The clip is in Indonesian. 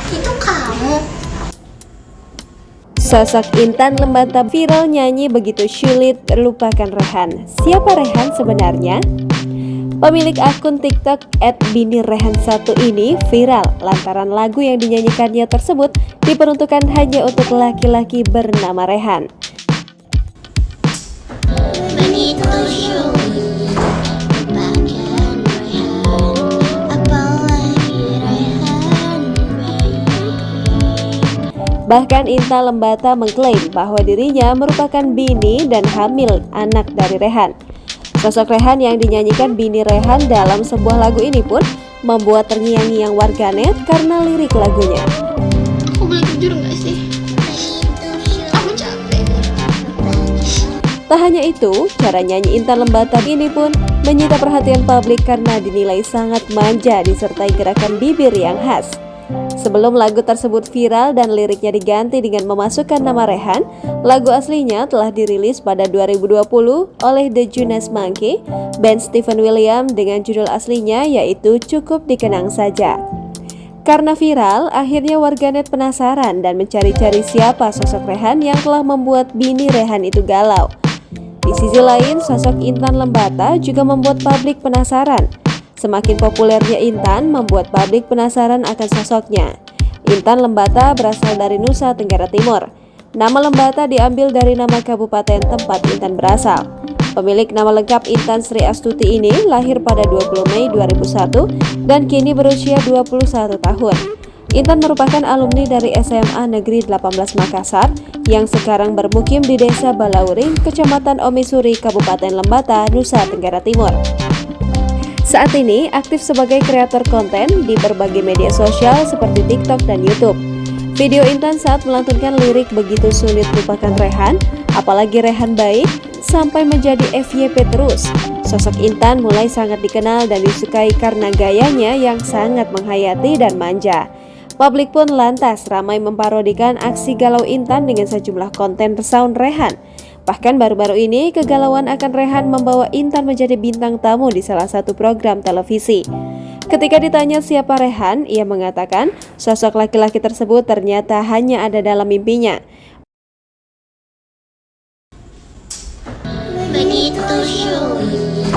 Itu kamu. Sosok Intan Lembata viral nyanyi begitu sulit lupakan Rehan. Siapa Rehan sebenarnya? Pemilik akun TikTok @binirehan1 ini viral lantaran lagu yang dinyanyikannya tersebut diperuntukkan hanya untuk laki-laki bernama Rehan. Benito sulit lupakan Rehan, apalagi Rehan, baby. Bahkan Intan Lembata mengklaim bahwa dirinya merupakan bini dan hamil anak dari Rehan. Sosok Rehan yang dinyanyikan bini Rehan dalam sebuah lagu ini pun membuat terngiang-ngiang warganet karena lirik lagunya. Aku boleh jujur gak sih? Aku capek. Tak hanya itu, cara nyanyi Intan Lembata ini pun menyita perhatian publik karena dinilai sangat manja disertai gerakan bibir yang khas. Sebelum lagu tersebut viral dan liriknya diganti dengan memasukkan nama Rehan, lagu aslinya telah dirilis pada 2020 oleh The Jonas Monkey, band Stephen William dengan judul aslinya yaitu Cukup Dikenang Saja. Karena viral, akhirnya warganet penasaran dan mencari-cari siapa sosok Rehan yang telah membuat bini Rehan itu galau. Di sisi lain, sosok Intan Lembata juga membuat publik penasaran. Semakin populernya Intan membuat publik penasaran akan sosoknya. Intan Lembata berasal dari Nusa Tenggara Timur. Nama Lembata diambil dari nama kabupaten tempat Intan berasal. Pemilik nama lengkap Intan Sri Astuti ini lahir pada 20 Mei 2001 dan kini berusia 21 tahun. Intan merupakan alumni dari SMA Negeri 18 Makassar yang sekarang bermukim di Desa Balauring, Kecamatan Omisuri, Kabupaten Lembata, Nusa Tenggara Timur. Saat ini aktif sebagai kreator konten di berbagai media sosial seperti TikTok dan YouTube. Video Intan saat melantunkan lirik begitu sulit lupakan Rehan, apalagi Rehan baik, sampai menjadi FYP terus. Sosok Intan mulai sangat dikenal dan disukai karena gayanya yang sangat menghayati dan manja. Publik pun lantas ramai memparodikan aksi galau Intan dengan sejumlah konten resound Rehan. Bahkan baru-baru ini kegalauan akan Rehan membawa Intan menjadi bintang tamu di salah satu program televisi. Ketika ditanya siapa Rehan, ia mengatakan sosok laki-laki tersebut ternyata hanya ada dalam mimpinya. Benito sulit